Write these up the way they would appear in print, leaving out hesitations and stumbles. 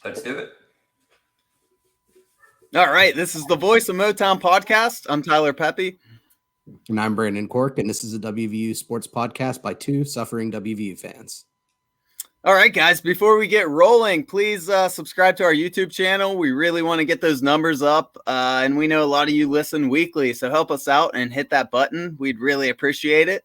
Let's do it. All right, this is the Voice of Motown podcast. I'm Tyler Pepe. And I'm Brandon Cork, and this is a WVU sports podcast by two suffering WVU fans. All right, guys, before we get rolling, please subscribe to our YouTube channel. We really want to get those numbers up, and we know a lot of you listen weekly, so help us out and hit that button. We'd really appreciate it.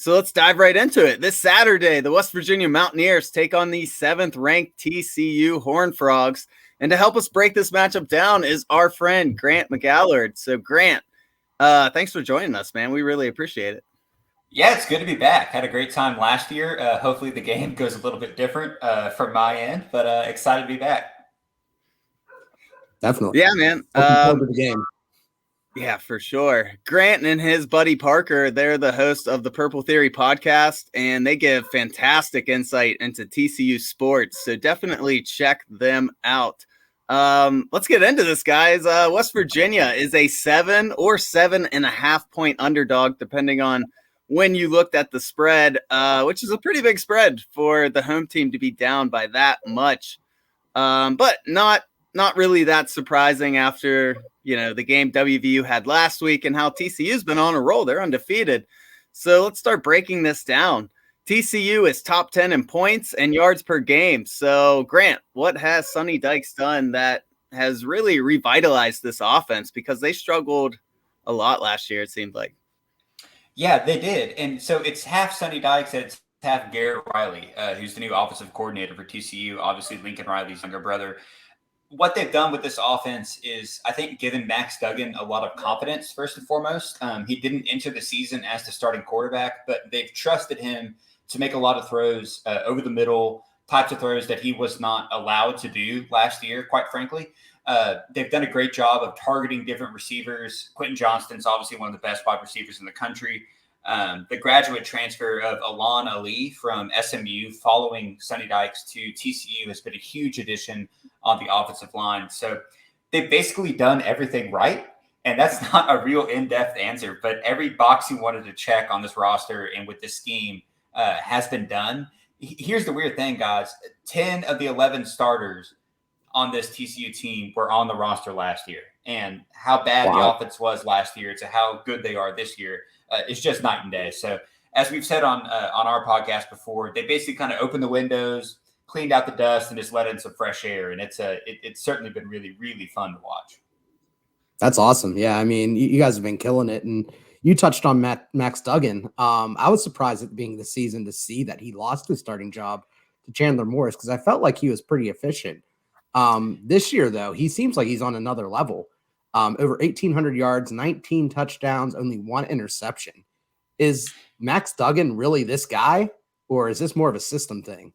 So let's dive right into it. This Saturday, the West Virginia Mountaineers take on the 7th-ranked TCU Horned Frogs. And to help us break this matchup down is our friend, Grant McGalliard. So, Grant, thanks for joining us, man. We really appreciate it. Yeah, it's good to be back. Had a great time last year. Hopefully the game goes a little bit different from my end, but excited to be back. Definitely. Yeah, man. Looking forward to the game. Yeah, for sure. Grant and his buddy Parker, they're the host of the Purple Theory podcast, and they give fantastic insight into TCU sports. So definitely check them out. Let's get into this, guys. West Virginia is a 7 or 7.5 point underdog, depending on when you looked at the spread, which is a pretty big spread for the home team to be down by that much. But not really that surprising after, the game WVU had last week and how TCU's been on a roll. They're undefeated. So let's start breaking this down. TCU is top 10 in points and yards per game. So, Grant, what has Sonny Dykes done that has really revitalized this offense? Because they struggled a lot last year, it seemed like. Yeah, they did. And so it's half Sonny Dykes and it's half Garrett Riley, who's the new offensive coordinator for TCU, obviously Lincoln Riley's younger brother. What they've done with this offense is, I think, given Max Duggan a lot of confidence, first and foremost. He didn't enter the season as the starting quarterback, but they've trusted him to make a lot of throws over the middle, types of throws that he was not allowed to do last year, quite frankly. They've done a great job of targeting different receivers. Quentin Johnston's obviously one of the best wide receivers in the country. The graduate transfer of Alon Ali from SMU following Sonny Dykes to TCU has been a huge addition on the offensive line. So they've basically done everything right. And that's not a real in-depth answer, but every box you wanted to check on this roster and with this scheme has been done. Here's the weird thing, guys. 10 of the 11 starters on this TCU team were on the roster last year. And how bad the offense was last year to how good they are this year is just night and day. So as we've said on our podcast before, they basically kind of opened the windows, cleaned out the dust, and just let in some fresh air. And it's certainly been really, really fun to watch. That's awesome. Yeah, I mean, you guys have been killing it. And you touched on Max Duggan. I was surprised at the beginning of the season to see that he lost his starting job to Chandler Morris because I felt like he was pretty efficient. This year, though, he seems like he's on another level. Over 1,800 yards, 19 touchdowns, only 1 interception. Is Max Duggan really this guy, or is this more of a system thing?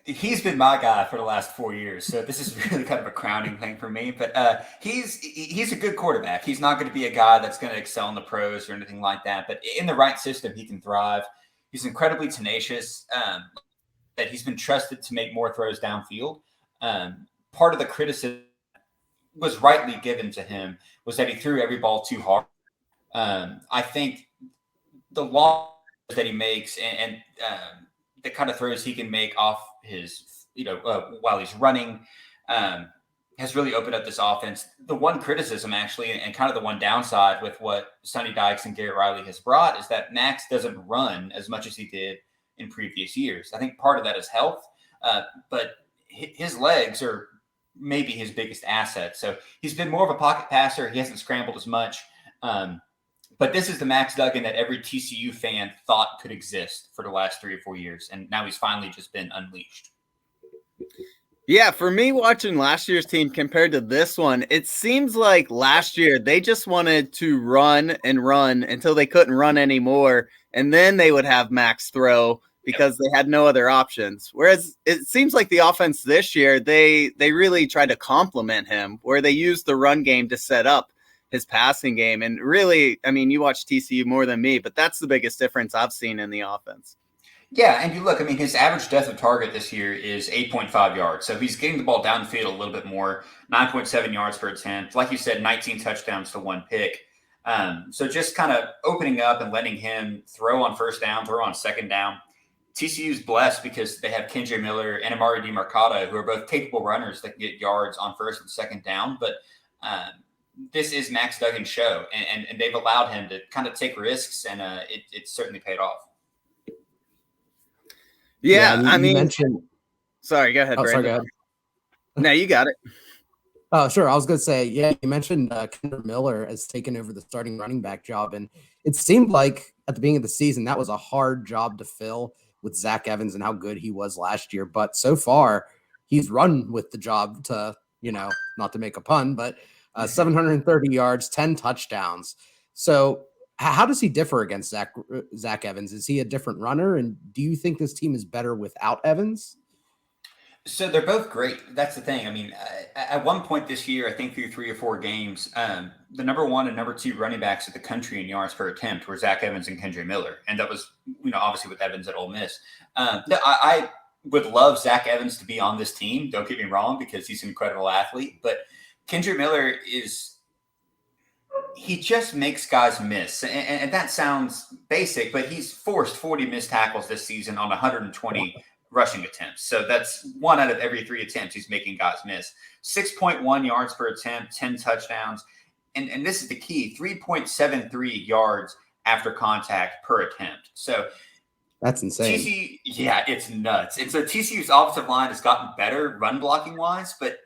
He's been my guy for the last 4 years, so this is really kind of a crowning thing for me. But he's a good quarterback. He's not going to be a guy that's going to excel in the pros or anything like that. But in the right system, he can thrive. He's incredibly tenacious. That he's been trusted to make more throws downfield. Part of the criticism was rightly given to him was that he threw every ball too hard. I think the long that he makes and the kind of throws he can make off his, while he's running, has really opened up this offense. The one criticism, actually, and kind of the one downside with what Sonny Dykes and Garrett Riley has brought is that Max doesn't run as much as he did in previous years. I think part of that is health, but his legs are maybe his biggest asset. So he's been more of a pocket passer. He hasn't scrambled as much. But this is the Max Duggan that every TCU fan thought could exist for the last 3 or 4 years. And now he's finally just been unleashed. Yeah, for me, watching last year's team compared to this one, it seems like last year they just wanted to run and run until they couldn't run anymore. And then they would have Max throw because they had no other options. Whereas it seems like the offense this year, they really tried to complement him, where they used the run game to set up his passing game. And really, I mean, you watch TCU more than me, but that's the biggest difference I've seen in the offense. Yeah, and you look, I mean, his average depth of target this year is 8.5 yards. So he's getting the ball downfield a little bit more, 9.7 yards per attempt. Like you said, 19 touchdowns to 1 pick. So just kind of opening up and letting him throw on first down, throw on second down. TCU's blessed because they have Kendra Miller and Amari DiMercato, who are both capable runners that can get yards on first and second down. But this is Max Duggan's show, and they've allowed him to kind of take risks, and it's certainly paid off. Yeah, I mean, mentioned. Sorry, go ahead, Oh, Brandon. sorry, go ahead. No, you got it. Oh, sure. I was going to say, yeah, you mentioned Kendra Miller has taken over the starting running back job, and it seemed like at the beginning of the season that was a hard job to fill with Zach Evans and how good he was last year. But so far, he's run with the job to, not to make a pun, but 730 yards, 10 touchdowns. So how does he differ against Zach Evans? Is he a different runner? And do you think this team is better without Evans? So they're both great. That's the thing. I mean, at one point this year, I think through 3 or 4 games, the number 1 and number 2 running backs of the country in yards per attempt were Zach Evans and Kendra Miller. And that was, obviously with Evans at Ole Miss. I would love Zach Evans to be on this team. Don't get me wrong, because he's an incredible athlete. But Kendra Miller he just makes guys miss. And that sounds basic, but he's forced 40 missed tackles this season on 120 rushing attempts. So that's 1 out of every 3 attempts he's making guys miss. 6.1 yards per attempt, 10 touchdowns. And this is the key, 3.73 yards after contact per attempt. So that's insane. It's nuts. And so TCU's offensive line has gotten better run blocking wise, but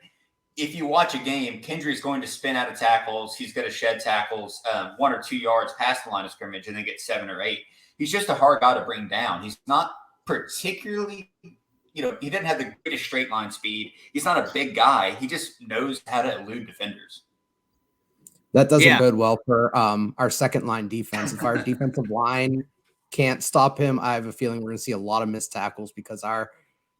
if you watch a game, Kendra is going to spin out of tackles. He's going to shed tackles 1 or 2 yards past the line of scrimmage and then get 7 or 8. He's just a hard guy to bring down. He's not particularly, he doesn't have the greatest straight line speed. He's not a big guy. He just knows how to elude defenders. That doesn't bode well for our second line defense. If our defensive line can't stop him, I have a feeling we're going to see a lot of missed tackles because our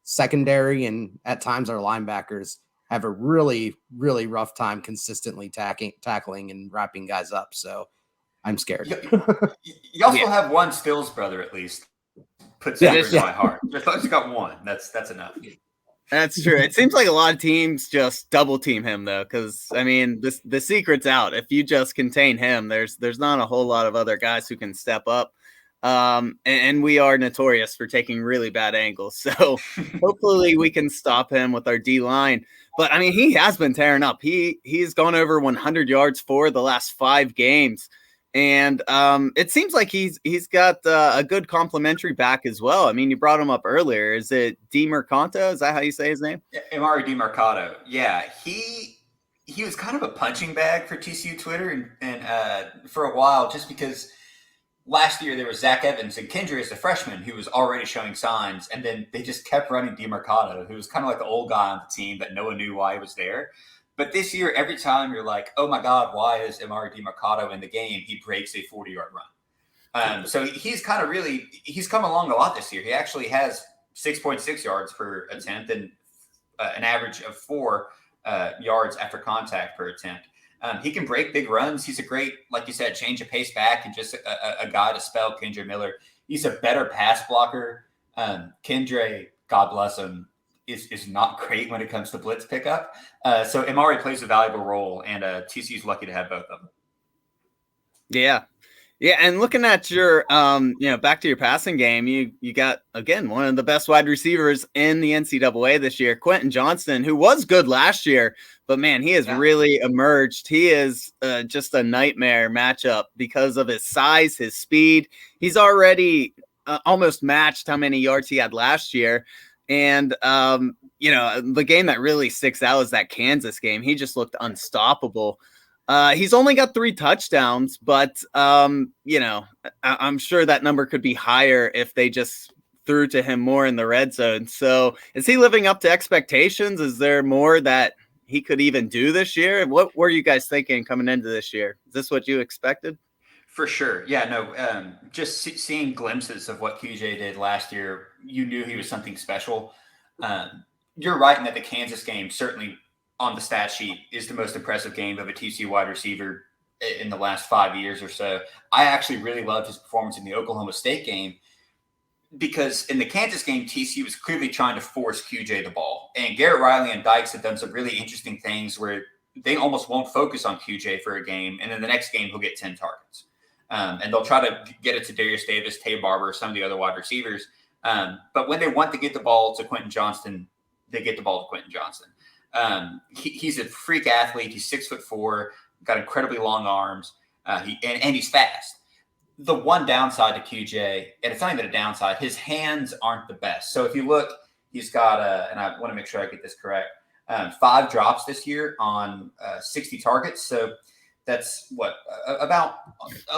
secondary and at times our linebackers have a really, really rough time consistently tackling and wrapping guys up. So I'm scared. You also have one Stills brother, at least. Puts that in my heart. As long as you got one, that's enough. That's true. It seems like a lot of teams just double team him though, because I mean, the secret's out. If you just contain him, there's not a whole lot of other guys who can step up. And we are notorious for taking really bad angles. So hopefully we can stop him with our D line. But I mean, he has been tearing up. He's gone over 100 yards for the last 5 games. And it seems like he's got a good complimentary back as well. I mean, you brought him up earlier. Is it DiMercato? Is that how you say his name? Yeah, Amari DiMercato. Yeah, he was kind of a punching bag for TCU Twitter and for a while, just because last year there was Zach Evans and Kendra as a freshman who was already showing signs, and then they just kept running DiMercato, who was kind of like the old guy on the team that no one knew why he was there. But this year, every time you're like, oh my God, why is Amari DiMercato in the game? He breaks a 40-yard run. So he's come along a lot this year. He actually has 6.6 yards per attempt and an average of 4 yards after contact per attempt. He can break big runs. He's a great, like you said, change of pace back and just a guy to spell Kendra Miller. He's a better pass blocker. Kendra, God bless him, is not great when it comes to blitz pickup. So Amari plays a valuable role, and TCU's lucky to have both of them. Yeah. Yeah, and looking at your, back to your passing game, you got, again, one of the best wide receivers in the NCAA this year, Quentin Johnston, who was good last year, but man, he has really emerged. He is just a nightmare matchup because of his size, his speed. He's already almost matched how many yards he had last year. And, the game that really sticks out is that Kansas game. He just looked unstoppable. He's only got 3 touchdowns, but, I'm sure that number could be higher if they just threw to him more in the red zone. So is he living up to expectations? Is there more that he could even do this year? What were you guys thinking coming into this year? Is this what you expected? For sure. Yeah, no, just seeing glimpses of what QJ did last year, you knew he was something special. You're right in that the Kansas game, certainly on the stat sheet, is the most impressive game of a TCU wide receiver in the last 5 years or so. I actually really loved his performance in the Oklahoma State game because in the Kansas game, TCU was clearly trying to force QJ the ball. And Garrett Riley and Dykes have done some really interesting things where they almost won't focus on QJ for a game, and then the next game he'll get 10 targets. And they'll try to get it to Darius Davis, Tay Barber, some of the other wide receivers. But when they want to get the ball to Quentin Johnston, they get the ball to Quentin Johnston. He's a freak athlete. He's 6'4", got incredibly long arms, and he's fast. The one downside to QJ, and it's not even a downside, his hands aren't the best. So if you look, he's got and I want to make sure I get this correct, 5 drops this year on 60 targets. So that's about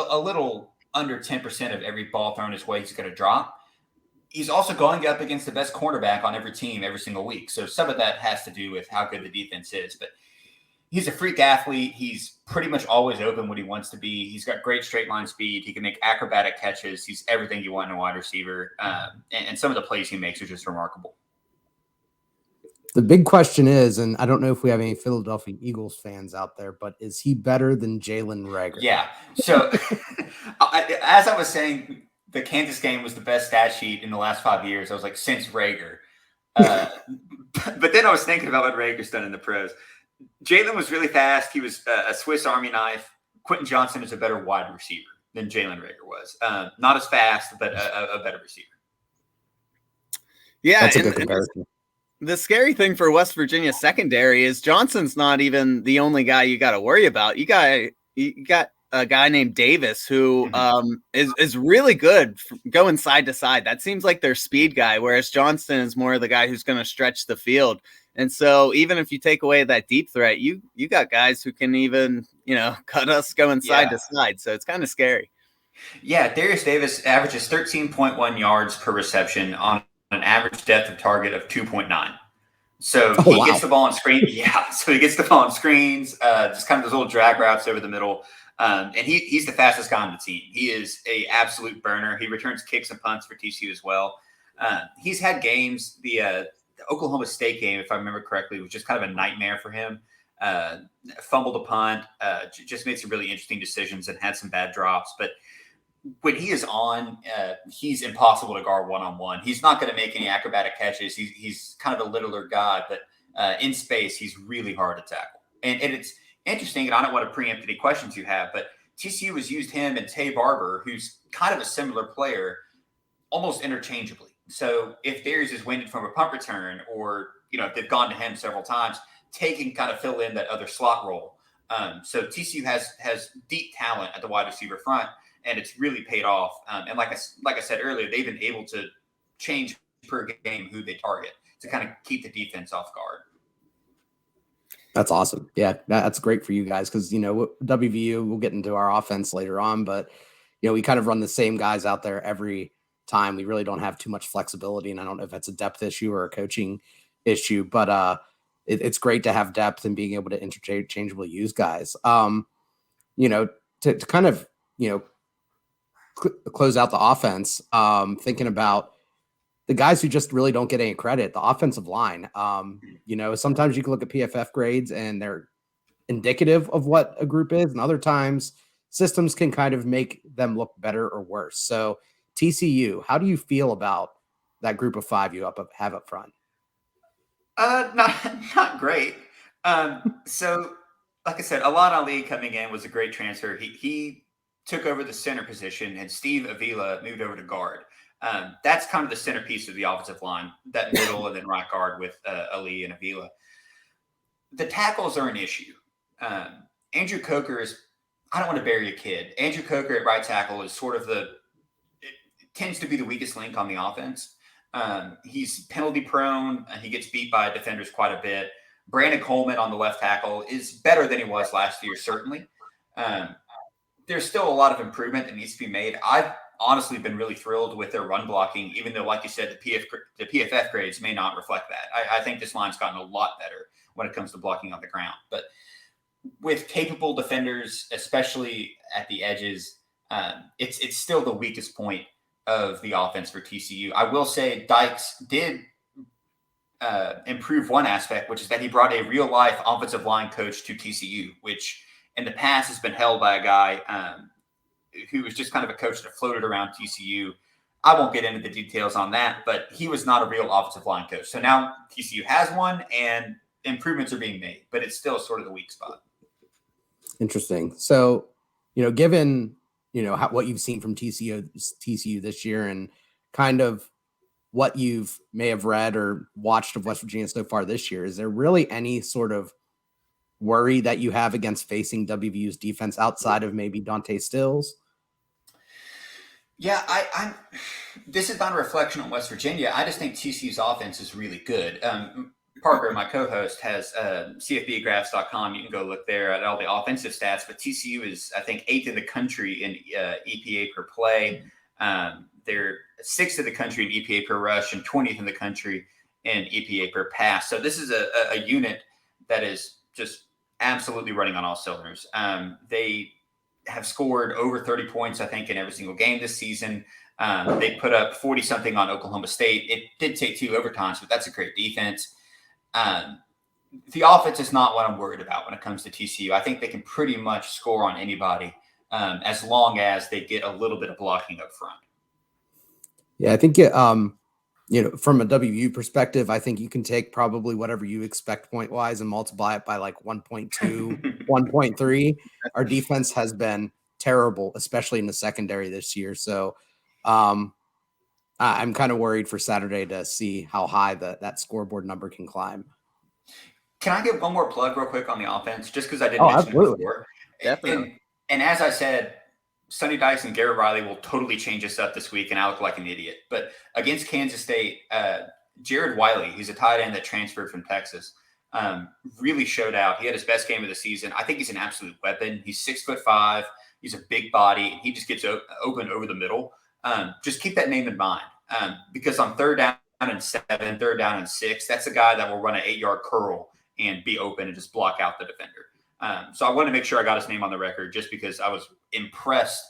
a little under 10% of every ball thrown his way he's going to drop. He's also going up against the best cornerback on every team every single week. So some of that has to do with how good the defense is. But he's a freak athlete. He's pretty much always open when he wants to be. He's got great straight line speed. He can make acrobatic catches. He's everything you want in a wide receiver. And some of the plays he makes are just remarkable. The big question is, and I don't know if we have any Philadelphia Eagles fans out there, but is he better than Jalen Reagor? Yeah. So as I was saying, the Kansas game was the best stat sheet in the last 5 years. I was like, since Reagor. But then I was thinking about what Rager's done in the pros. Jalen was really fast. He was a Swiss Army knife. Quentin Johnston is a better wide receiver than Jalen Reagor was. Not as fast, but a better receiver. Yeah, that's a good comparison. The scary thing for West Virginia secondary is Johnson's not even the only guy you got to worry about. You got a guy named Davis who is really good going side to side. That seems like their speed guy, whereas Johnston is more the guy who's going to stretch the field. And so even if you take away that deep threat, you got guys who can even, cut us going side to side. So it's kind of scary. Yeah, Darius Davis averages 13.1 yards per reception on an average depth of target of 2.9. So he gets the ball on screen. Yeah, so he gets the ball on screens, just kind of those little drag routes over the middle. And he's the fastest guy on the team. He is a absolute burner. He returns kicks and punts for TCU as well. He's had games. The Oklahoma State game, if I remember correctly, was just kind of a nightmare for him. Fumbled a punt, just made some really interesting decisions and had some bad drops. But when he is on, he's impossible to guard one-on-one. He's not going to make any acrobatic catches. He's kind of a littler guy, but in space, he's really hard to tackle. And it's interesting, and I don't want to preempt any questions you have, but TCU has used him and Tay Barber, who's kind of a similar player, almost interchangeably. So if Darius is winded from a punt return, or if they've gone to him several times, Tay can kind of fill in that other slot role. So TCU has deep talent at the wide receiver front, and it's really paid off. And like I said earlier, they've been able to change per game who they target to kind of keep the defense off guard. That's awesome. Yeah, that's great for you guys because, WVU, we'll get into our offense later on, but, we kind of run the same guys out there every time. We really don't have too much flexibility, and I don't know if that's a depth issue or a coaching issue, but it's great to have depth and being able to interchangeably use guys. To kind of, close out the offense, thinking about the guys who just really don't get any credit, the offensive line. Sometimes you can look at PFF grades and they're indicative of what a group is, and other times systems can kind of make them look better or worse. So TCU, how do you feel about that group of 5 you have up front? Not great. So like I said, Alon Ali coming in was a great transfer. He took over the center position, and Steve Avila moved over to guard. That's kind of the centerpiece of the offensive line, that middle and then right guard with Ali and Avila. The tackles are an issue. Andrew Coker I don't want to bury a kid. Andrew Coker at right tackle is sort of tends to be the weakest link on the offense. He's penalty prone. He gets beat by defenders quite a bit. Brandon Coleman on the left tackle is better than he was last year, certainly. There's still a lot of improvement that needs to be made. I've honestly been really thrilled with their run blocking, even though, like you said, the PFF grades may not reflect that. I think this line's gotten a lot better when it comes to blocking on the ground. But with capable defenders, especially at the edges, it's still the weakest point of the offense for TCU. I will say Dykes did improve one aspect, which is that he brought a real-life offensive line coach to TCU, which in the past has been held by a guy who was just kind of a coach that floated around TCU. I won't get into the details on that, but he was not a real offensive line coach. So now TCU has one, and improvements are being made, but it's still sort of the weak spot. Interesting. So, given, what you've seen from TCU this year, and kind of what you've may have read or watched of West Virginia so far this year, is there really any sort of worry that you have against facing WVU's defense outside of maybe Dante Stills? Yeah, I'm. This is not a reflection on West Virginia. I just think TCU's offense is really good. Parker, my co-host, has CFBgraphs.com. You can go look there at all the offensive stats. But TCU is, I think, 8th in the country in EPA per play. They're 6th in the country in EPA per rush and 20th in the country in EPA per pass. So this is a unit that is just absolutely running on all cylinders. They have scored over 30 points, I think, in every single game this season. They put up 40-something on Oklahoma State. It did take 2 overtimes, but that's a great defense. The offense is not what I'm worried about when it comes to TCU. I think they can pretty much score on anybody as long as they get a little bit of blocking up front. Yeah, I think from a WVU perspective, I think you can take probably whatever you expect point wise and multiply it by like 1.2, 1.3. Our defense has been terrible, especially in the secondary this year. So I'm kind of worried for Saturday to see how high that scoreboard number can climb. Can I get one more plug real quick on the offense? Just because I didn't mention absolutely. it before. Definitely. And as I said, Sonny Dykes and Garrett Riley will totally change us up this week, and I look like an idiot. But against Kansas State, Jared Wiley, he's a tight end that transferred from Texas, really showed out. He had his best game of the season. I think he's an absolute weapon. He's 6'5". He's a big body, and he just gets open over the middle. Just keep that name in mind because on 3rd down and 7, 3rd down and 6, that's a guy that will run an 8-yard curl and be open and just block out the defender. So I wanted to make sure I got his name on the record just because I was impressed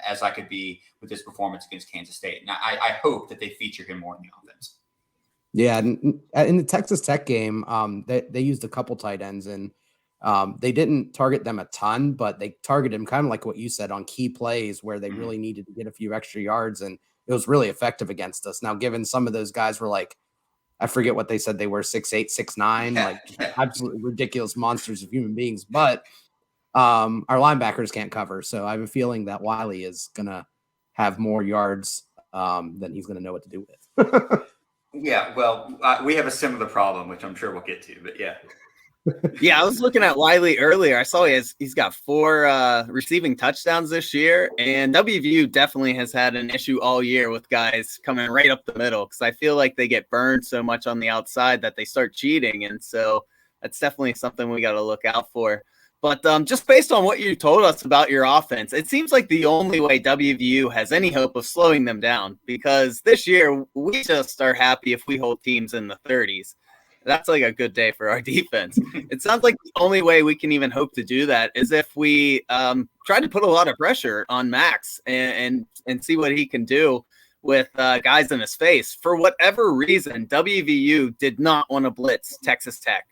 as I could be with his performance against Kansas State. Now, I hope that they feature him more in the offense. Yeah, in the Texas Tech game, they used a couple tight ends, and they didn't target them a ton, but they targeted them kind of like what you said on key plays where they really needed to get a few extra yards, and it was really effective against us. Now, given some of those guys were like, I forget what they said they were, 6'8", 6'9", like absolutely ridiculous monsters of human beings. But our linebackers can't cover, so I have a feeling that Wiley is gonna have more yards than he's gonna know what to do with. Yeah, well, we have a similar problem, which I'm sure we'll get to. But yeah. Yeah, I was looking at Wiley earlier. I saw he's got 4 receiving touchdowns this year, and WVU definitely has had an issue all year with guys coming right up the middle because I feel like they get burned so much on the outside that they start cheating, and so that's definitely something we got to look out for. But just based on what you told us about your offense, it seems like the only way WVU has any hope of slowing them down because this year we just are happy if we hold teams in the 30s. That's like a good day for our defense. It sounds like the only way we can even hope to do that is if we try to put a lot of pressure on Max and see what he can do with guys in his face. For whatever reason, WVU did not want to blitz Texas Tech,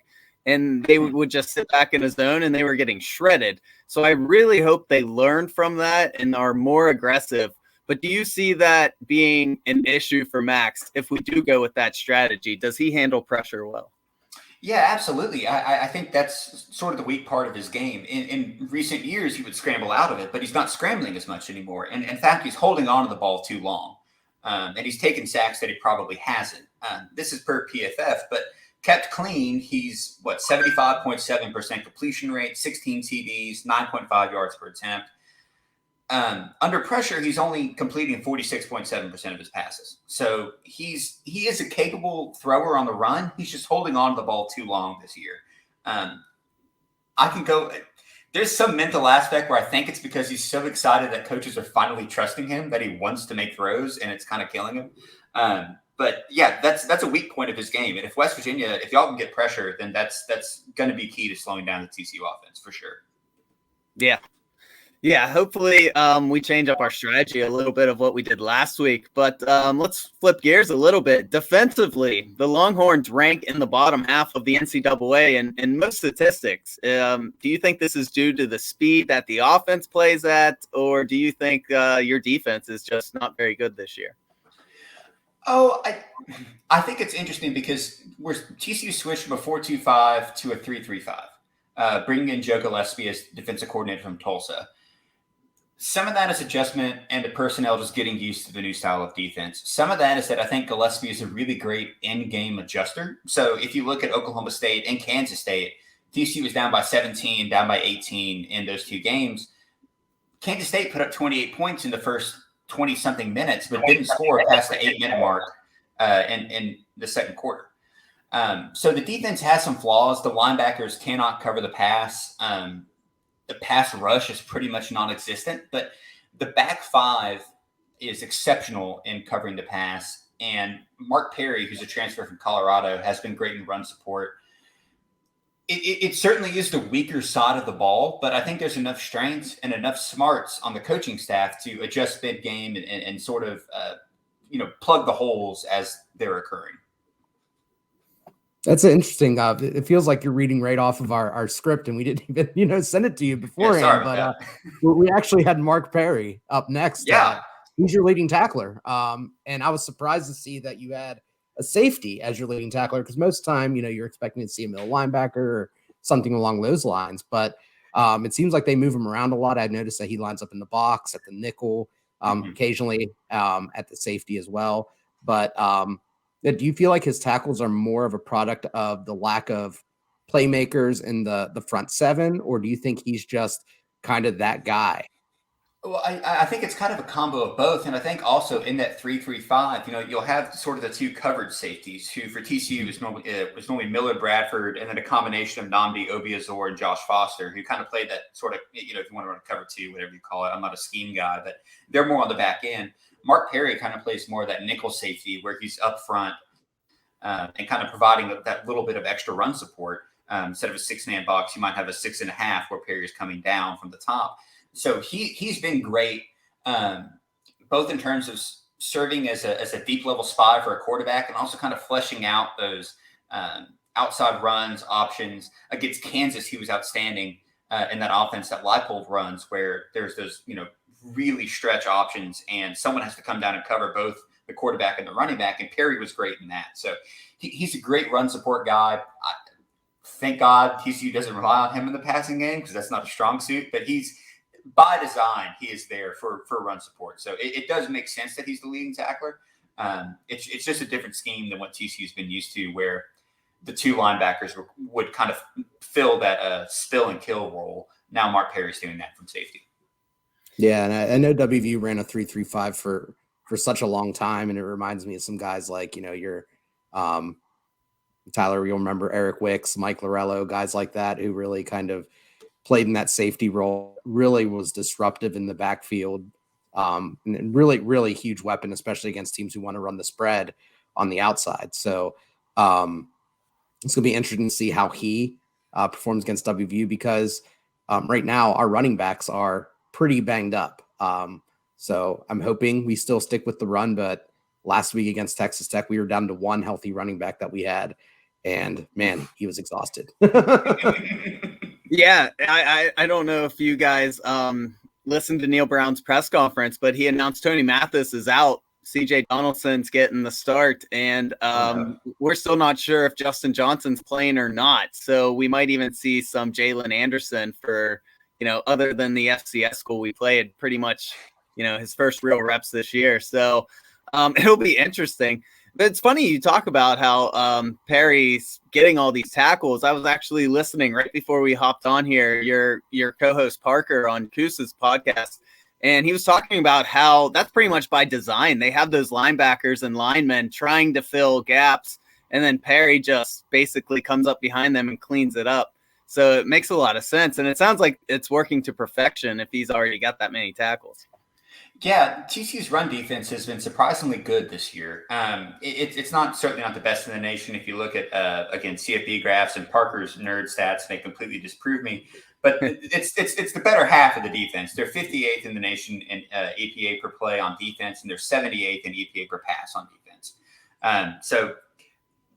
and they would just sit back in a zone, and they were getting shredded. So I really hope they learn from that and are more aggressive. But do you see that being an issue for Max if we do go with that strategy? Does he handle pressure well? Yeah, absolutely. I think that's sort of the weak part of his game. In recent years, he would scramble out of it, but he's not scrambling as much anymore. And in fact, he's holding on to the ball too long. And he's taken sacks that he probably hasn't. This is per PFF, but kept clean, he's 75.7% completion rate, 16 TDs, 9.5 yards per attempt. Under pressure, he's only completing 46.7% of his passes. So he is a capable thrower on the run. He's just holding on to the ball too long this year. I can go. There's some mental aspect where I think it's because he's so excited that coaches are finally trusting him that he wants to make throws, and it's kind of killing him. But yeah, that's a weak point of his game. And if West Virginia, if y'all can get pressure, then that's going to be key to slowing down the TCU offense for sure. Yeah. Yeah, hopefully we change up our strategy a little bit of what we did last week. But let's flip gears a little bit. Defensively, the Longhorns rank in the bottom half of the NCAA in most statistics. Do you think this is due to the speed that the offense plays at, or do you think your defense is just not very good this year? Oh, I think it's interesting because TCU switched from a 4-2-5 to a 3-3-5, bringing in Joe Gillespie as defensive coordinator from Tulsa. Some of that is adjustment and the personnel just getting used to the new style of defense. Some of that is that I think Gillespie is a really great in-game adjuster. So if you look at Oklahoma State and Kansas State, TCU was down by 17, down by 18 in those two games. Kansas State put up 28 points in the first 20-something minutes, but didn't score past the 8-minute mark in the second quarter. So the defense has some flaws. The linebackers cannot cover the pass. The pass rush is pretty much non-existent, but the back five is exceptional in covering the pass. And Mark Perry, who's a transfer from Colorado, has been great in run support. It certainly is the weaker side of the ball, but I think there's enough strengths and enough smarts on the coaching staff to adjust mid-game and sort of, plug the holes as they're occurring. That's interesting. It feels like you're reading right off of our script, and we didn't even, send it to you beforehand. Yeah, but we actually had Mark Perry up next. Yeah, he's your leading tackler. And I was surprised to see that you had a safety as your leading tackler, because most time, you're expecting to see a middle linebacker or something along those lines. But it seems like they move him around a lot. I noticed that he lines up in the box, at the nickel, occasionally at the safety as well. But do you feel like his tackles are more of a product of the lack of playmakers in the front seven, or do you think he's just kind of that guy? Well, I think it's kind of a combo of both. And I think also in that 3-3-5, you'll have sort of the two covered safeties who for TCU was normally Miller Bradford, and then a combination of Nnamdi Obiazor and Josh Foster, who kind of played that sort of, if you want to run a cover two, whatever you call it. I'm not a scheme guy, but they're more on the back end. Mark Perry kind of plays more of that nickel safety where he's up front and kind of providing that little bit of extra run support. Instead of a 6-man box, you might have a 6.5 where Perry is coming down from the top. So he's been great, both in terms of serving as a deep level spy for a quarterback and also kind of fleshing out those outside runs options. Against Kansas, he was outstanding in that offense that Leipold runs, where there's those really stretch options and someone has to come down and cover both the quarterback and the running back. And Perry was great in that. So he's a great run support guy. Thank God TCU doesn't rely on him in the passing game because that's not a strong suit, but he's by design, he is there for run support. So it does make sense that he's the leading tackler. It's just a different scheme than what TCU's been used to, where the two linebackers would kind of fill that spill and kill role. Now Mark Perry's doing that from safety. Yeah, and I know WVU ran a 3-3-5 for such a long time, and it reminds me of some guys like your Tyler. You'll remember Eric Wicks, Mike Lorello, guys like that who really kind of played in that safety role. Really was disruptive in the backfield, and really huge weapon, especially against teams who want to run the spread on the outside. So it's gonna be interesting to see how he performs against WVU, because right now our running backs are pretty banged up. So I'm hoping we still stick with the run, but last week against Texas Tech, we were down to one healthy running back that we had, and man, he was exhausted. Yeah, I don't know if you guys listened to Neil Brown's press conference, but he announced Tony Mathis is out. CJ Donaldson's getting the start, and we're still not sure if Justin Johnson's playing or not. So we might even see some Jalen Anderson for, other than the FCS school we played, pretty much, his first real reps this year. So it'll be interesting. But it's funny you talk about how Perry's getting all these tackles. I was actually listening right before we hopped on here, your co-host Parker on Koosa's podcast, and he was talking about how that's pretty much by design. They have those linebackers and linemen trying to fill gaps, and then Perry just basically comes up behind them and cleans it up. So it makes a lot of sense, and it sounds like it's working to perfection if he's already got that many tackles. Yeah, TCU's run defense has been surprisingly good this year. It's certainly not the best in the nation. If you look at, again, CFB graphs and Parker's nerd stats, they completely disprove me. But it's the better half of the defense. They're 58th in the nation in EPA per play on defense, and they're 78th in EPA per pass on defense. So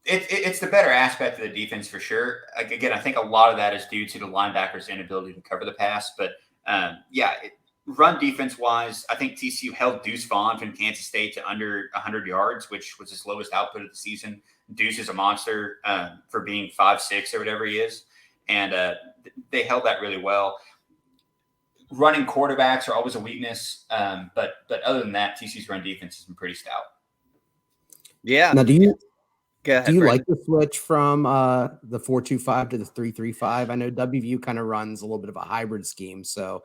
it's the better aspect of the defense for sure. Again, I think a lot of that is due to the linebackers' inability to cover the pass. But run defense wise, I think TCU held Deuce Vaughn from Kansas State to under 100 yards, which was his lowest output of the season. Deuce is a monster for being 5'6" or whatever he is. And they held that really well. running quarterbacks are always a weakness. But other than that, TCU's run defense has been pretty stout. Yeah. Now, do you Brandon. like the switch from the 4-2-5 to the 3-3-5? I know WVU kind of runs a little bit of a hybrid scheme, so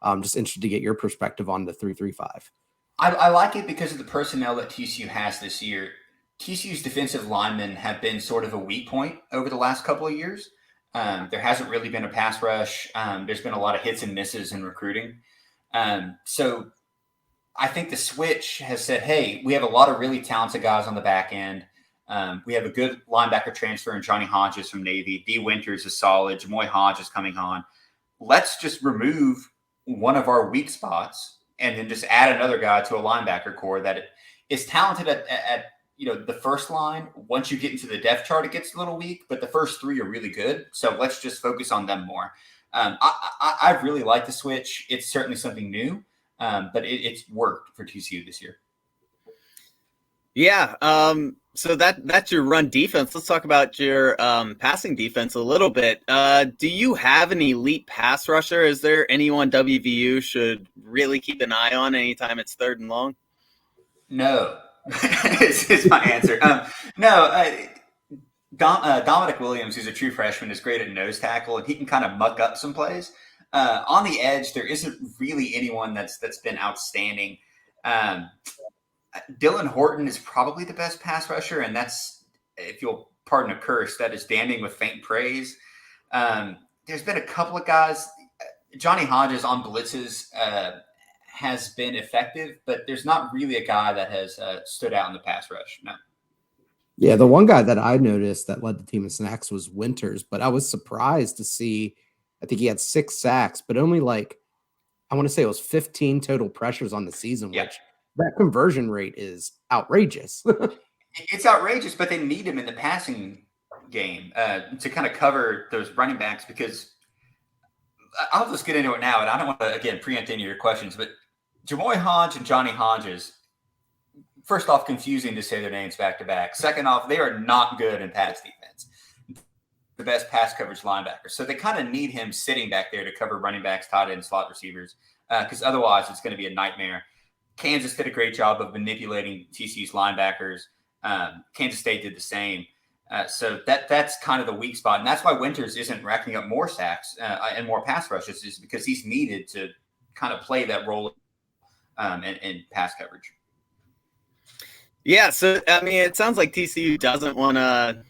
I'm just interested to get your perspective on the 3-3-5. I like it because of the personnel that TCU has this year. TCU's defensive linemen have been sort of a weak point over the last couple of years. There hasn't really been a pass rush. There's been a lot of hits and misses in recruiting. So I think the switch has said, hey, we have a lot of really talented guys on the back end. We have a good linebacker transfer in Johnny Hodges from Navy. D. Winters is solid. Jamoy Hodge is coming on. Let's just remove one of our weak spots and then just add another guy to a linebacker core that is talented at the first line. Once you get into the depth chart, it gets a little weak, but the first three are really good. So let's just focus on them more. I really like the switch. It's certainly something new, but it's worked for TCU this year. Yeah. So that's your run defense. Let's talk about your passing defense a little bit. Do you have an elite pass rusher? Is there anyone WVU should really keep an eye on anytime it's 3rd and long? No, is my answer. Dominic Williams, who's a true freshman, is great at nose tackle, and he can kind of muck up some plays. On the edge, there isn't really anyone that's been outstanding. Dylan Horton is probably the best pass rusher, and that's, if you'll pardon a curse, that is damning with faint praise. There's been a couple of guys. Johnny Hodges on blitzes has been effective, but there's not really a guy that has stood out in the pass rush. No. Yeah, the one guy that I noticed that led the team in sacks was Winters, but I was surprised to see, I think he had 6 sacks, but only I want to say it was 15 total pressures on the season, Yeah. which that conversion rate is outrageous. It's outrageous, but they need him in the passing game to kind of cover those running backs, because I'll just get into it now, and I don't want to, again, preempt any of your questions, but Jamoy Hodge and Johnny Hodges, first off, confusing to say their names back-to-back. Second off, they are not good in pass defense. The best pass coverage linebackers. So they kind of need him sitting back there to cover running backs, tight end, slot receivers, because otherwise it's going to be a nightmare. Kansas did a great job of manipulating TCU's linebackers. Kansas State did the same. So that's kind of the weak spot. And that's why Winters isn't racking up more sacks and more pass rushes, is because he's needed to kind of play that role in pass coverage. Yeah. So, I mean, it sounds like TCU doesn't want to,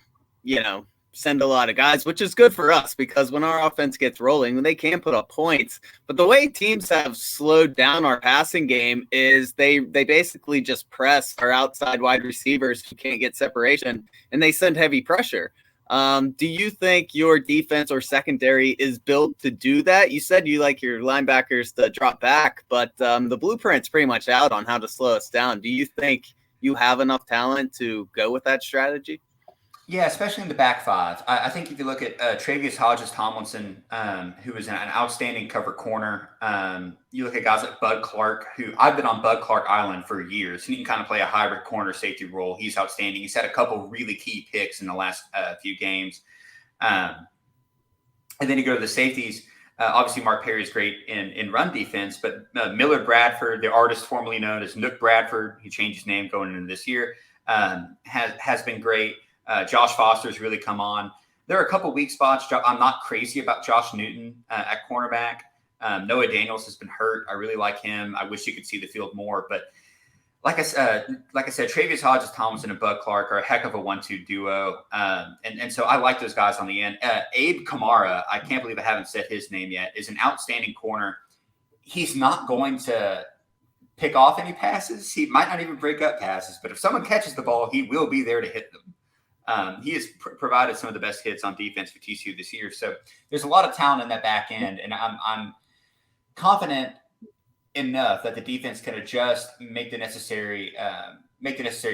send a lot of guys, which is good for us, because when our offense gets rolling, they can put up points. But the way teams have slowed down our passing game is they basically just press our outside wide receivers who can't get separation, and they send heavy pressure. Do you think your defense or secondary is built to do that? You said you like your linebackers to drop back, but the blueprint's pretty much out on how to slow us down. Do you think you have enough talent to go with that strategy? Yeah, especially in the back five. I think if you look at Travius Hodges-Tomlinson, who is an outstanding cover corner, you look at guys like Bud Clark, who I've been on Bud Clark Island for years, and he can kind of play a hybrid corner safety role. He's outstanding. He's had a couple really key picks in the last few games. And then you go to the safeties. Obviously, Mark Perry is great in run defense, but Miller Bradford, the artist formerly known as Nook Bradford, he changed his name going into this year, has been great. Josh Foster's really come on. There are a couple weak spots. I'm not crazy about Josh Newton at cornerback. Noah Daniels has been hurt. I really like him. I wish you could see the field more. But like I said, Travius Hodges-Tomlinson and Bud Clark are a heck of a 1-2 duo. And so I like those guys on the end. Abe Kamara, I can't believe I haven't said his name yet, is an outstanding corner. He's not going to pick off any passes. He might not even break up passes. But if someone catches the ball, he will be there to hit them. He has provided some of the best hits on defense for TCU this year. So there's a lot of talent in that back end, and I'm confident enough that the defense can adjust, make the necessary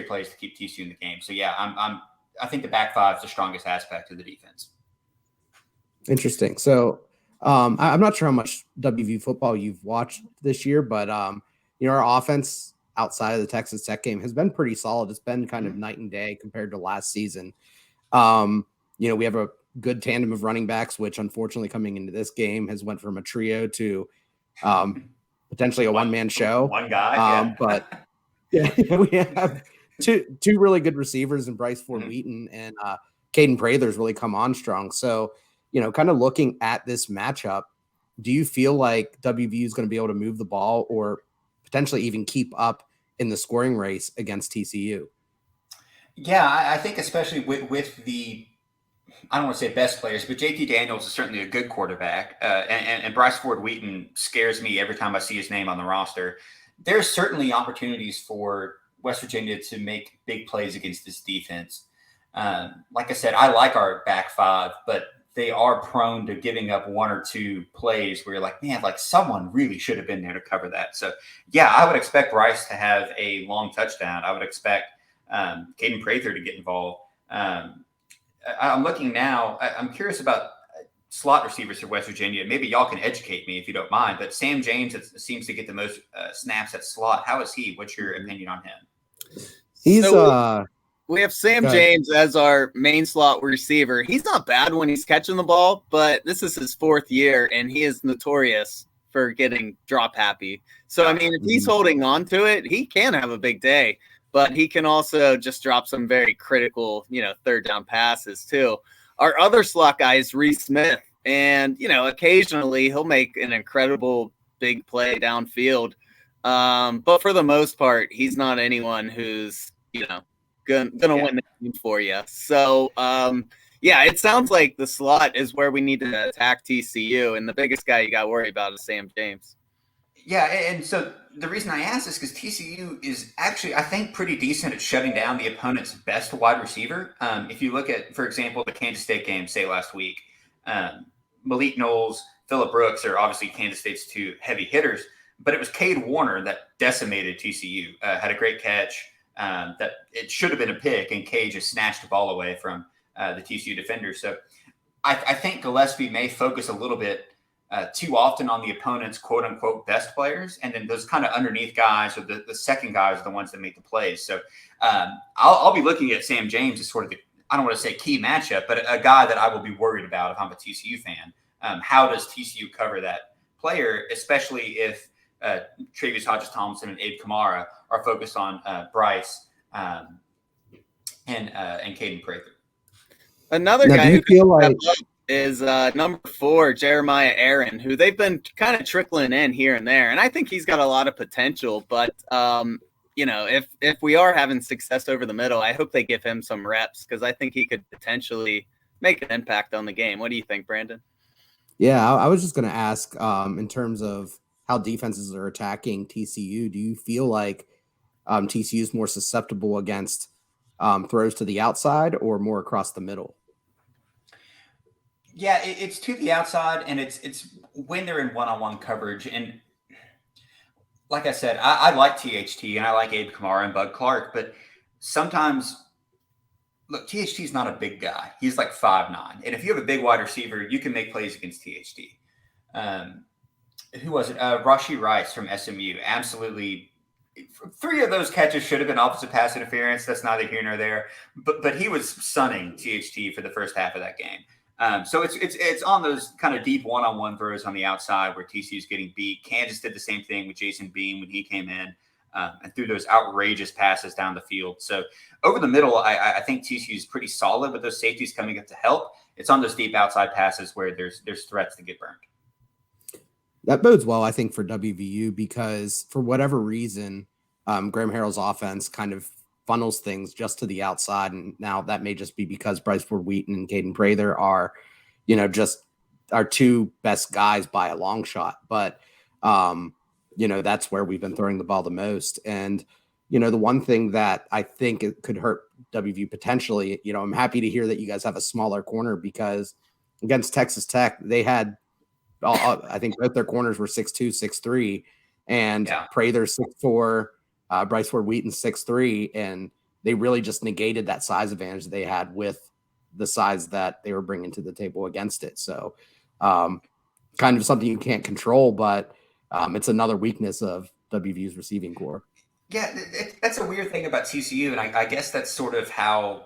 plays to keep TCU in the game. So yeah, I think the back five is the strongest aspect of the defense. Interesting. So I'm not sure how much WVU football you've watched this year, but our offense outside of the Texas Tech game has been pretty solid. It's been kind of night and day compared to last season. We have a good tandem of running backs, which unfortunately coming into this game has went from a trio to potentially a one-man show. One guy, but yeah, we have two really good receivers in Bryce Ford Wheaton and Caden Prather's really come on strong. So, kind of looking at this matchup, do you feel like WVU is going to be able to move the ball or potentially even keep up in the scoring race against TCU? Yeah, I think especially with the, I don't want to say best players, but JT Daniels is certainly a good quarterback. And Bryce Ford Wheaton scares me every time I see his name on the roster. There's certainly opportunities for West Virginia to make big plays against this defense. Like I said, I like our back five, but they are prone to giving up one or two plays where you're like, man, like someone really should have been there to cover that. So, yeah, I would expect Bryce to have a long touchdown. I would expect Caden Prather to get involved. I'm looking now. I'm curious about slot receivers for West Virginia. Maybe y'all can educate me if you don't mind. But Sam James seems to get the most snaps at slot. How is he? What's your opinion on him? He's we have Sam James as our main slot receiver. He's not bad when he's catching the ball, but this is his fourth year, and he is notorious for getting drop happy. So, I mean, if he's holding on to it, he can have a big day, but he can also just drop some very critical, third down passes too. Our other slot guy is Reese Smith, and, occasionally he'll make an incredible big play downfield. But for the most part, he's not anyone who's, gonna win the game for you. So, it sounds like the slot is where we need to attack TCU, and the biggest guy you got to worry about is Sam James. Yeah, and so the reason I ask is because TCU is actually, I think, pretty decent at shutting down the opponent's best wide receiver. If you look at, for example, the Kansas State game, say last week, Malik Knowles, Phillip Brooks are obviously Kansas State's two heavy hitters, but it was Cade Warner that decimated TCU, had a great catch. That it should have been a pick, and Cade just snatched the ball away from the TCU defender. So I think Gillespie may focus a little bit too often on the opponent's quote-unquote best players, and then those kind of underneath guys or the second guys are the ones that make the plays. So I'll be looking at Sam James as sort of the, I don't want to say key matchup, but a guy that I will be worried about if I'm a TCU fan. How does TCU cover that player, especially if Travius Hodges-Thompson and Abe Kamara are focused on Bryce and Caden Prather. Another guy who feel like is number 4, Jeremiah Aaron, who they've been kind of trickling in here and there, and I think he's got a lot of potential. But if we are having success over the middle, I hope they give him some reps because I think he could potentially make an impact on the game. What do you think, Brandon? Yeah, I was just going to ask in terms of how defenses are attacking TCU. Do you feel like TCU is more susceptible against throws to the outside or more across the middle? Yeah, it's to the outside, and it's when they're in one-on-one coverage. And like I said, I like THT and I like Abe Kamara and Bud Clark, but sometimes, look, THT is not a big guy. He's like 5'9", and if you have a big wide receiver, you can make plays against THT. Who was it? Rashee Rice from SMU. Absolutely. 3 of those catches should have been offensive pass interference. That's neither here nor there. But he was sunning THT for the first half of that game. So it's on those kind of deep one-on-one throws on the outside where TCU is getting beat. Kansas did the same thing with Jason Bean when he came in and threw those outrageous passes down the field. So over the middle, I think TCU is pretty solid with those safeties coming up to help. It's on those deep outside passes where there's threats to get burned. That bodes well, I think, for WVU because for whatever reason, Graham Harrell's offense kind of funnels things just to the outside. And now that may just be because Bryce Ford Wheaton and Caden Prather are, just our 2 best guys by a long shot. But, that's where we've been throwing the ball the most. And, the one thing that I think it could hurt WVU potentially, I'm happy to hear that you guys have a smaller corner because against Texas Tech, they had, I think both their corners were 6'2", 6'3", and Prather 6'4", Bryce Ford Wheaton 6'3", and they really just negated that size advantage they had with the size that they were bringing to the table against it. So kind of something you can't control, but it's another weakness of WVU's receiving core. Yeah, that's a weird thing about TCU, and I guess that's sort of how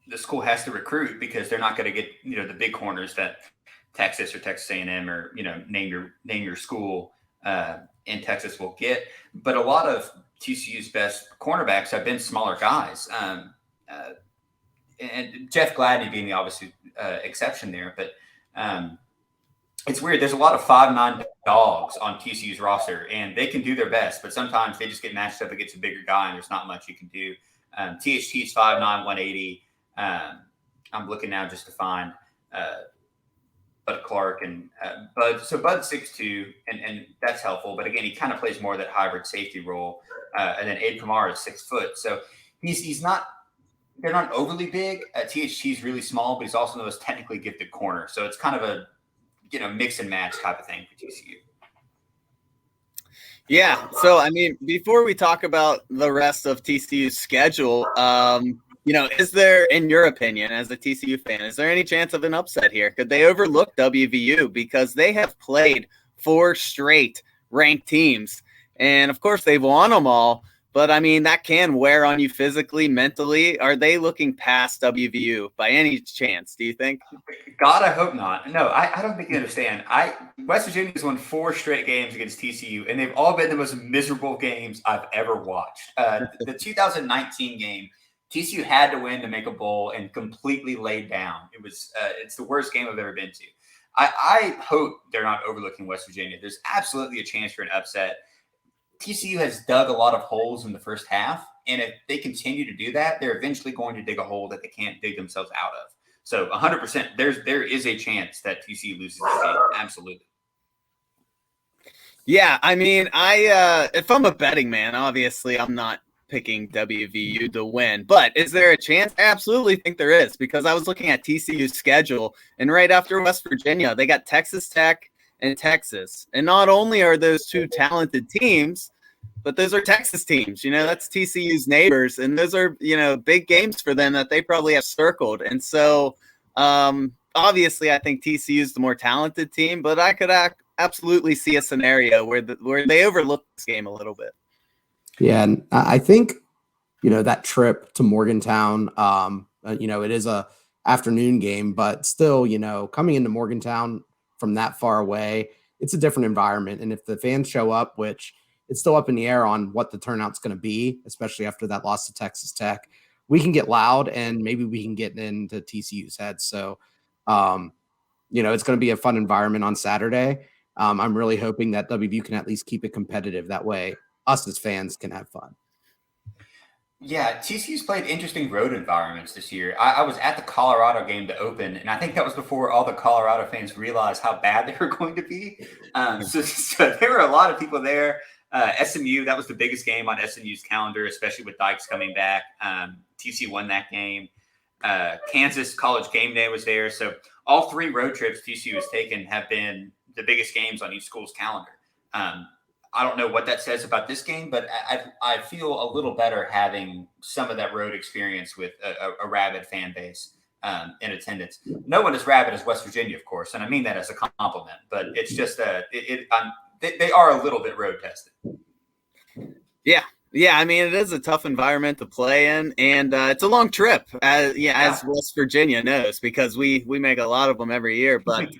the school has to recruit because they're not going to get the big corners that Texas or Texas A&M or name your school in Texas will get. But a lot of TCU's best cornerbacks have been smaller guys. And Jeff Gladney being the obviously exception there. But it's weird. There's a lot of 5'9" dogs on TCU's roster, and they can do their best, but sometimes they just get matched up against a bigger guy, and there's not much you can do. THT is 5'9", 180. I'm looking now just to find Bud Clark and Bud. So Bud's 6'2", and that's helpful. But again, he kind of plays more of that hybrid safety role. And then Abe Kamara is 6 foot. So he's not – they're not overly big. THT is really small, but he's also the most technically gifted corner. So it's kind of a – mix and match type of thing for TCU. Yeah. So, I mean, before we talk about the rest of TCU's schedule, is there, in your opinion, as a TCU fan, is there any chance of an upset here? Could they overlook WVU because they have played 4 straight ranked teams? And, of course, they've won them all. But, I mean, that can wear on you physically, mentally. Are they looking past WVU by any chance, do you think? God, I hope not. No, I don't think you understand. West Virginia's won 4 straight games against TCU, and they've all been the most miserable games I've ever watched. The 2019 game, TCU had to win to make a bowl and completely laid down. It's the worst game I've ever been to. I hope they're not overlooking West Virginia. There's absolutely a chance for an upset. TCU has dug a lot of holes in the first half, and if they continue to do that, they're eventually going to dig a hole that they can't dig themselves out of. So 100%, there is a chance that TCU loses this game. Absolutely. Yeah, I mean, if I'm a betting man, obviously I'm not picking WVU to win. But is there a chance? I absolutely think there is, because I was looking at TCU's schedule, and right after West Virginia, they got Texas Tech and Texas. And not only are those 2 talented teams, but those are Texas teams. That's TCU's neighbors, and those are, big games for them that they probably have circled. And so, obviously, I think TCU is the more talented team, but I could absolutely see a scenario where they overlook this game a little bit. Yeah, and I think, that trip to Morgantown, it is a afternoon game, but still, coming into Morgantown from that far away, it's a different environment. And if the fans show up, which it's still up in the air on what the turnout's going to be, especially after that loss to Texas Tech, we can get loud and maybe we can get into TCU's head. So, it's going to be a fun environment on Saturday. I'm really hoping that WVU can at least keep it competitive. That way us as fans can have fun. Yeah, TCU's played interesting road environments this year. I was at the Colorado game to open, and I think that was before all the Colorado fans realized how bad they were going to be. So there were a lot of people there. SMU, that was the biggest game on SMU's calendar, especially with Dykes coming back. TCU won that game. Kansas College Game Day was there. So all 3 road trips TCU has taken have been the biggest games on each school's calendar. I don't know what that says about this game, but I feel a little better having some of that road experience with a rabid fan base in attendance. No one as rabid as West Virginia, of course, and I mean that as a compliment, but it's just they are a little bit road tested. Yeah. I mean, it is a tough environment to play in, and it's a long trip, as West Virginia knows, because we make a lot of them every year. But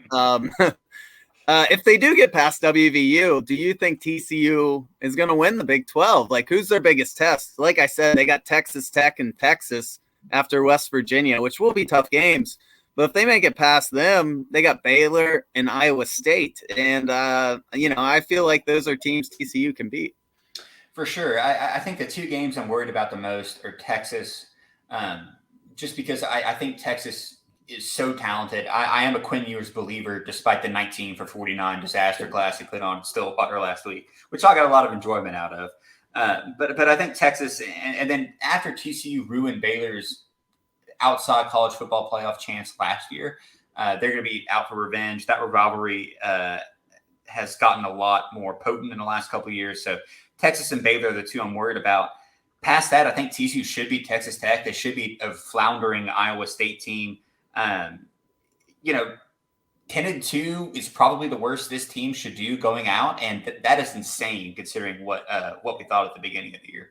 if they do get past WVU, do you think TCU is going to win the Big 12? Like, who's their biggest test? Like I said, they got Texas Tech and Texas after West Virginia, which will be tough games. But if they make it past them, they got Baylor and Iowa State. And, I feel like those are teams TCU can beat. For sure. I think the 2 games I'm worried about the most are Texas, just because I think Texas is so talented. I am a Quinn Ewers believer, despite the 19 for 49 disaster class he put on Stillwater last week, which I got a lot of enjoyment out of. But I think Texas, and then after TCU ruined Baylor's outside college football playoff chance last year, they're going to be out for revenge. That rivalry has gotten a lot more potent in the last couple of years. So Texas and Baylor are the 2 I'm worried about. Past that, I think TCU should beat Texas Tech. They should beat a floundering Iowa State team. 10-2 is probably the worst this team should do going out, and that is insane considering what we thought at the beginning of the year.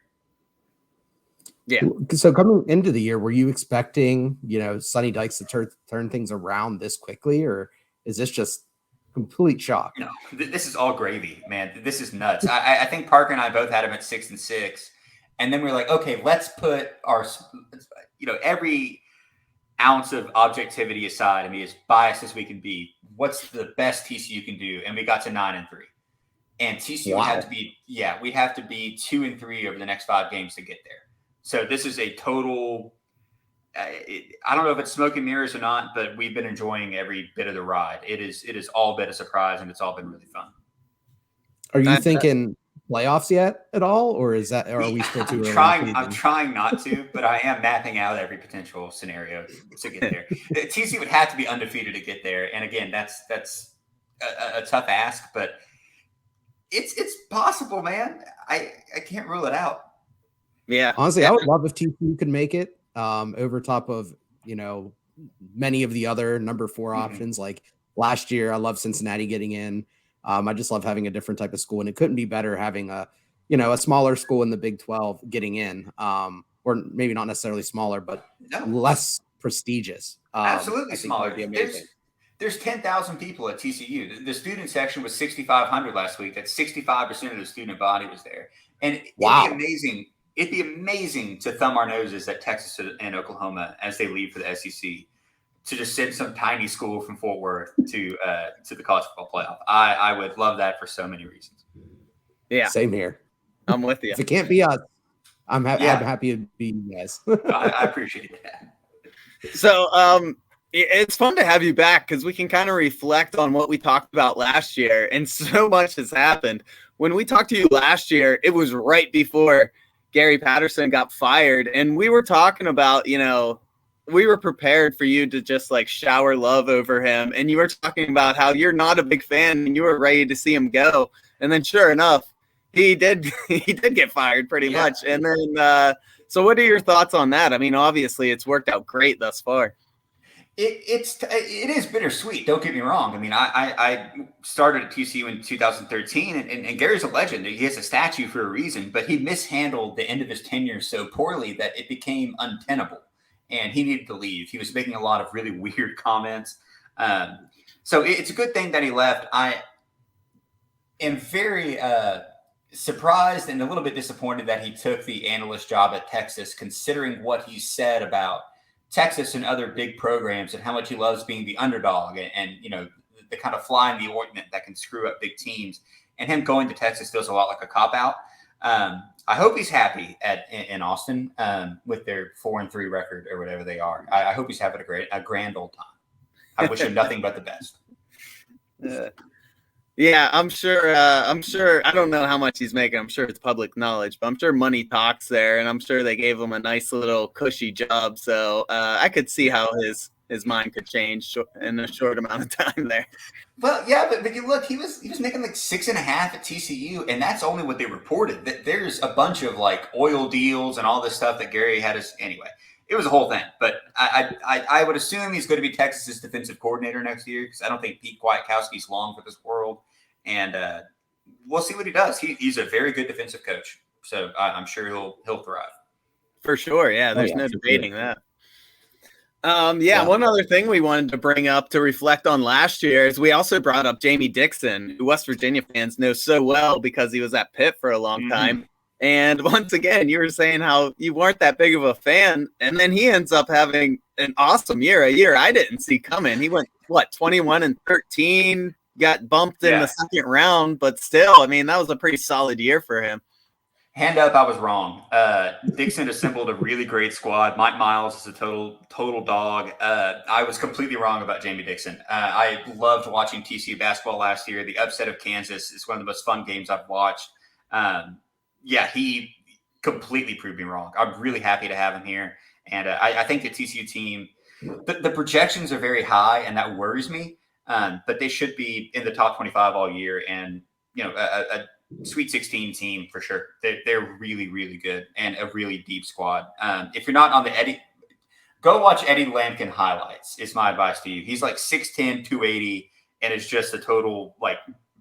Yeah. So coming into the year, were you expecting, Sonny Dykes to turn things around this quickly, or is this just Complete shock. No, this is all gravy, man. This is nuts. I think Parker and I both had him at 6-6, and then we're like, okay, let's put our, every ounce of objectivity aside. I mean, as biased as we can be, what's the best TCU can do? And we got to 9-3, and TCU would have to be, we'd have to be 2-3 over the next 5 games to get there. So this is a total. I don't know if it's smoke and mirrors or not, but we've been enjoying every bit of the ride. It is all been a surprise, and it's all been really fun. Are you thinking playoffs yet at all, or are we still too early? I'm trying not to, but I am mapping out every potential scenario to get there. TCU would have to be undefeated to get there, and again, that's a tough ask, but it's possible, man. I can't rule it out. Yeah, honestly, I would love if TCU could make it. Over top of, many of the other number 4 options. Like last year, I love Cincinnati getting in. I just love having a different type of school, and it couldn't be better having a smaller school in the Big 12 getting in, or maybe not necessarily smaller, but less prestigious. Absolutely smaller. There's 10,000 people at TCU. The student section was 6,500 last week. That's 65% of the student body was there, and it'd be amazing. It'd be amazing to thumb our noses at Texas and Oklahoma as they leave for the SEC, to just send some tiny school from Fort Worth to the college football playoff. I would love that for so many reasons. Yeah, same here. I'm with you. If it can't be us, I'm happy to be you guys. I appreciate that. So it's fun to have you back because we can kind of reflect on what we talked about last year, and so much has happened. When we talked to you last year, it was right before Gary Patterson got fired, and we were talking about, we were prepared for you to just like shower love over him, and you were talking about how you're not a big fan and you were ready to see him go, and then sure enough, he did get fired pretty much. And then so what are your thoughts on that? I mean, obviously it's worked out great thus far. It is bittersweet. Don't get me wrong. I mean, I started at TCU in 2013, and Gary's a legend. He has a statue for a reason, but he mishandled the end of his tenure so poorly that it became untenable, and he needed to leave. He was making a lot of really weird comments. So it's a good thing that he left. I am very surprised and a little bit disappointed that he took the analyst job at Texas, considering what he said about Texas and other big programs and how much he loves being the underdog and the kind of fly in the ointment that can screw up big teams. And him going to Texas feels a lot like a cop-out. I hope he's happy in Austin with their 4-3 record or whatever they are. I hope he's having a grand old time. I wish him nothing but the best. Yeah, I'm sure. I don't know how much he's making. I'm sure it's public knowledge, but I'm sure money talks there, and I'm sure they gave him a nice little cushy job. So I could see how his mind could change in a short amount of time there. Well, yeah, but you look, he was making like 6.5 at TCU, and that's only what they reported. There's a bunch of like oil deals and all this stuff that Gary had anyway. It was a whole thing, but I would assume he's going to be Texas's defensive coordinator next year because I don't think Pete Kwiatkowski's long for this world, and we'll see what he does. He's a very good defensive coach, so I'm sure he'll thrive. For sure, yeah. There's no debating that. One other thing we wanted to bring up to reflect on last year is we also brought up Jamie Dixon, who West Virginia fans know so well because he was at Pitt for a long time. And once again, you were saying how you weren't that big of a fan, and then he ends up having an awesome year, a year I didn't see coming. He went, 21-13, got bumped in the second round, but still, I mean, that was a pretty solid year for him. Hand up, I was wrong. Dixon assembled a really great squad. Mike Miles is a total dog. I was completely wrong about Jamie Dixon. I loved watching TCU basketball last year. The upset of Kansas is one of the most fun games I've watched. He completely proved me wrong. I'm really happy to have him here. And I think the TCU team, the projections are very high, and that worries me. But they should be in the top 25 all year. And, a Sweet 16 team for sure. They're really, really good and a really deep squad. If you're not on the Eddie, go watch Eddie Lampkin highlights is my advice to you. He's like 6'10", 280, and it's just a total,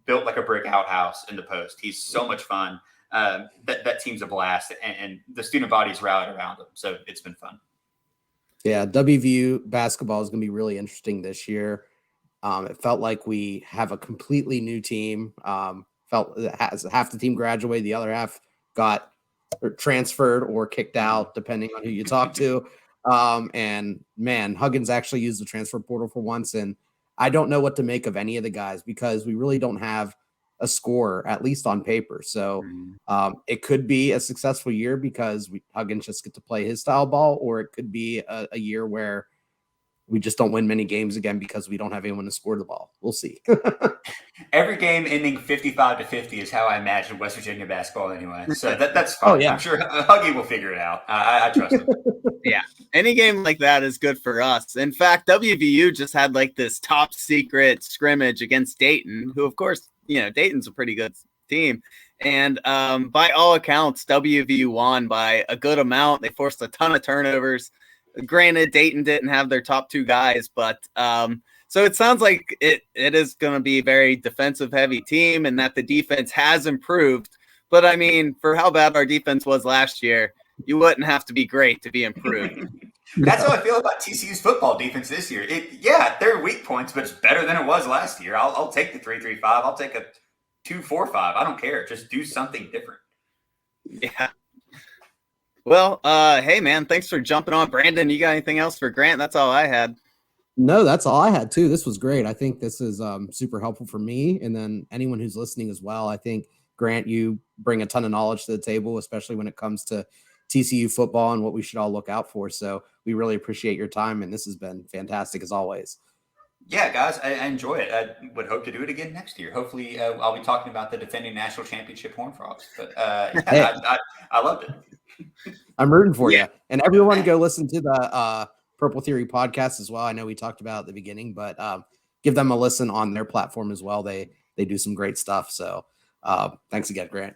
built like a brick outhouse in the post. He's so much fun. That team's a blast, and the student body's rallied around him. So it's been fun. Yeah, WVU basketball is going to be really interesting this year. It felt like we have a completely new team. Felt that has half the team graduated, the other half got transferred or kicked out, depending on who you talk to. And man, Huggins actually used the transfer portal for once, and I don't know what to make of any of the guys because we really don't have a scorer, at least on paper. So it could be a successful year because Huggins just get to play his style ball, or it could be a year where we just don't win many games again because we don't have anyone to score the ball. We'll see. Every game ending 55-50 is how I imagine West Virginia basketball anyway. So that's fine. Oh, yeah. I'm sure Huggy will figure it out. I trust him. Yeah. Any game like that is good for us. In fact, WVU just had like this top secret scrimmage against Dayton, who, of course, Dayton's a pretty good team. And by all accounts, WVU won by a good amount. They forced a ton of turnovers. Granted, Dayton didn't have their top two guys, but so it sounds like it is going to be a very defensive heavy team and that the defense has improved. But I mean, for how bad our defense was last year, you wouldn't have to be great to be improved. That's how I feel about TCU's football defense this year. There are weak points, but it's better than it was last year. I'll take the 3-3-5. I'll take a 2-4-5. I don't care. Just do something different. Yeah. Well, hey man, thanks for jumping on. Brandon, you got anything else for Grant? That's all I had. No, that's all I had too. This was great. I think this is super helpful for me, and then anyone who's listening as well. I think Grant, you bring a ton of knowledge to the table, especially when it comes to TCU football and what we should all look out for. So we really appreciate your time, and this has been fantastic as always. Yeah, guys, I enjoy it. I would hope to do it again next year. Hopefully, I'll be talking about the defending national championship Horned Frogs. But I loved it. I'm rooting for you. And everyone go listen to the Purple Theory podcast as well. I know we talked about at the beginning, but give them a listen on their platform as well. They do some great stuff. So thanks again, Grant.